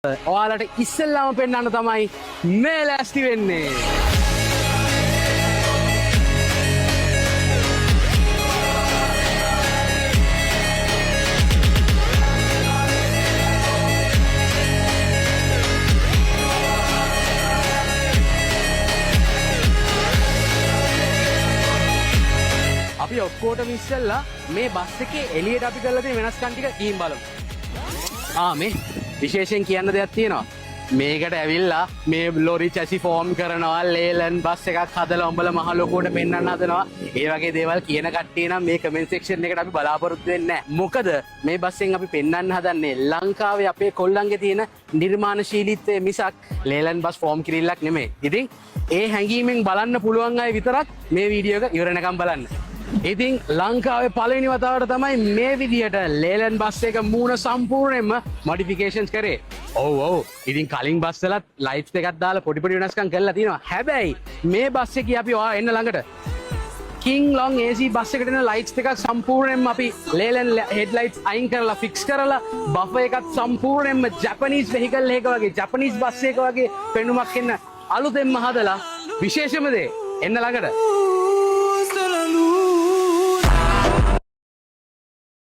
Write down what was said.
ඔයාලට ඉස්සෙල්ලාම පෙන්වන්න තමයි මේ ලෑස්ති වෙන්නේ. අපි ඔක්කොටම ඉස්සෙල්ලා මේ බස් එකේ එළියට අපි කරලා තියෙන වෙනස්කම් ටික ගිහින් බලමු. මේ විශේෂයෙන් කියන්න දෙයක් තියෙනවා. මේකට ඇවිල්ලා මේ ලොරි චැසි ෆෝම් කරනවා, ලේලන් බස් එකක් හදලා උඹලා මහ ලොකුවට පෙන්වන්න හදනවා. ඒ වගේ දේවල් කියන කට්ටිය නම් මේ කමෙන්ට් සෙක්ෂන් එකට අපි බලාපොරොත්තු වෙන්නේ නැහැ. මොකද මේ බස්ෙන් අපි පෙන්වන්න හදන්නේ ලංකාවේ අපේ කොල්ලන්ගේ තියෙන නිර්මාණශීලීත්වය මිසක් ලේලන් බස් ෆෝම් කිරිල්ලක් නෙමෙයි. ඉතින් ඒ හැඟීමෙන් බලන්න පුළුවන් අය විතරක් මේ වීඩියෝ එක ඉවරනකම් බලන්න. ඉතින් ලංකාවේ පළවෙනි වතාවට තමයි මේ විදිහට ලේලන් බස් එක මූණ සම්පූර්ණයෙන්ම මොඩිෆිකේෂන්ස් කරේ. ඔව් ඉතින් කලින් බස් වලත් ලයිට්ස් එකක් දාලා පොඩි පොඩි වෙනස්කම් කරලා තියෙනවා. හැබැයි මේ බස් එකේ අපි ඔයා එන්න ළඟට King Long AC බස් එකට එන ලයිට්ස් දෙකක් සම්පූර්ණයෙන්ම අපි ලේලන් හෙඩ්ලයිට්ස් අයින් කරලා ෆික්ස් කරලා බෆර් එකත් සම්පූර්ණයෙන්ම ජපනීස් වෙහිකල් එකක වගේ ජපනීස් බස් එකක වගේ පෙනුමක් එන්න අලුතෙන්ම හදලා විශේෂම දේ එන්න ළඟට